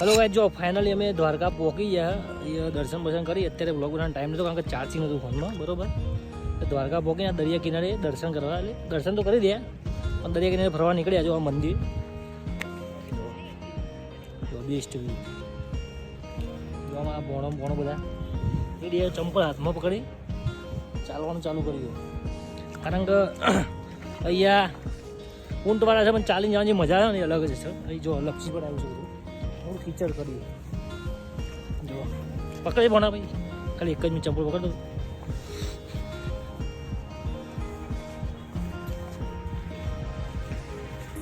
Hello guys, જો finally અમે દ્વારકા પહોંચી ગયા. અહીંયા દર્શન બર્શન કરી. અત્યારે બ્લોગ બનાવવાનો ટાઈમ નહોતો કારણ કે ચાર્જિંગ હતું ફોનમાં, બરોબર. દ્વારકા પહોંચીને દરિયા કિનારે દર્શન કરવા, એટલે દર્શન તો કરી દે પણ દરિયા કિનારે ફરવા નીકળ્યા. જો આ મંદિર જો બેસ્ટ વ્યૂ. જોવામાં ભોણો બધા એ બે ચંપલ હાથમાં પકડી ચાલવાનું ચાલુ કર્યું. કારણ કે અહીંયા ઊંટવાળા છે પણ ચાલીને જવાની મજા આવે ને અલગ જ છે. અહીં જો લક્ષી પણ આવ્યું છે, બહુ ખીચડ કર્યું. જો પકડે ભોણા ભાઈ, ખાલી એક જ મિનિટ ચંપલ પકડ દો.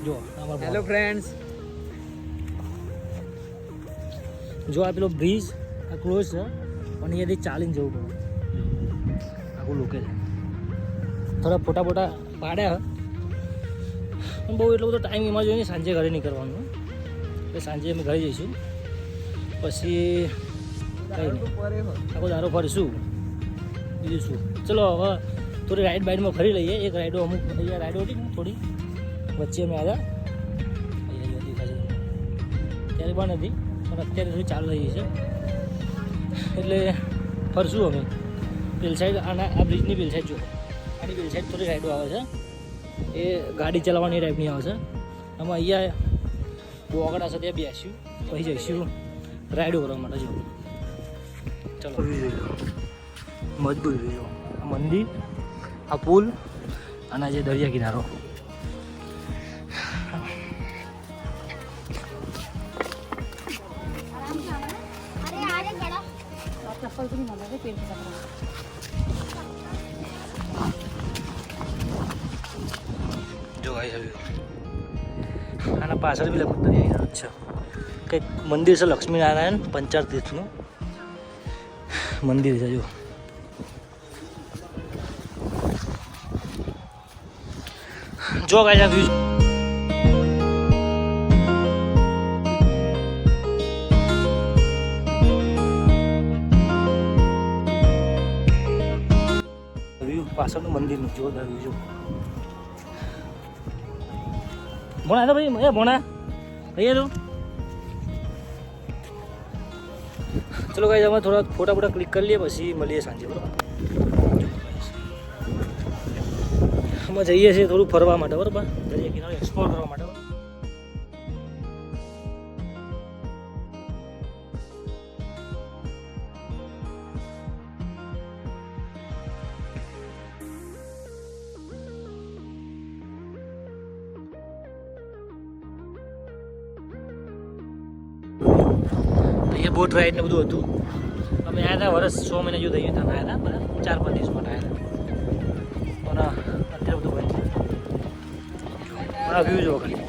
જો હેલો ફ્રેન્ડ્સ, જો આ પેલો બ્રિજ આ ક્લોઝ છે પણ અહીંયાથી ચાલીને જવું પડે. આખું લોકેશન થોડા ફોટા પાડ્યા પણ બહુ એટલો બધો ટાઈમ એમાં જોઈએ ને. સાંજે ઘરે નીકળવાનું એટલે સાંજે અમે ઘરે જઈશું. પછી આખો દારો ફરીશું, બીજું શું. ચલો હવે થોડી રાઈડમાં ફરી લઈએ. એક રાઈડો અમુક અહીંયા રાઈડો હતી થોડી વચ્ચે અમે આવ્યા, અહીંયા દેખાશે ત્યારે પણ નથી પણ અત્યારે થોડી ચાલુ થઈ છે એટલે ફરશું અમે. પેલ સાઈડ આ બ્રિજની પેલ સાઈડ જો આની પેલ સાઈડ થોડી રાઈડો આવે છે, એ ગાડી ચલાવવાની ટાઈપની આવે છે. આમાં અહીંયા બોગડા છે ત્યાં બેસ્યું પછી જઈશું રાઈડો કરવા માટે. જો ચલો મજબૂત જો આ મંદિર, આ પુલ અને જે દરિયા કિનારો. જો આના પાછળ બી લગભગ દરિયા કિનારો છે. કંઈક મંદિર છે, લક્ષ્મીનારાયણ પંચાર તીર્થનું મંદિર છે. જો ગાઈસ આ વ્યૂ પાછળનું મંદિરનું જોરદાર વ્યૂ. ભોણા તો ભાઈ એ ભોણા કહીએ તો ચલો ગાઈસ અમે થોડા ફોટા ક્લિક કરી લઈએ પછી મળીએ સાંજે, બરાબર. અમે જઈએ છીએ થોડું ફરવા માટે, બરાબર, દરિયા કિનારે એક્સપ્લોર કરવા માટે. અહીંયા બોટ રાઈડ ને બધું હતું. અમે આવ્યા હતા વર્ષ 6 મહિના જેવું થઈ ગયું હતા આવ્યા હતા, બધા 4-5 દિવસ માટે આવ્યા હતા પણ અત્યારે બધું બંધ છે. વ્યૂ જોવો ખાલી.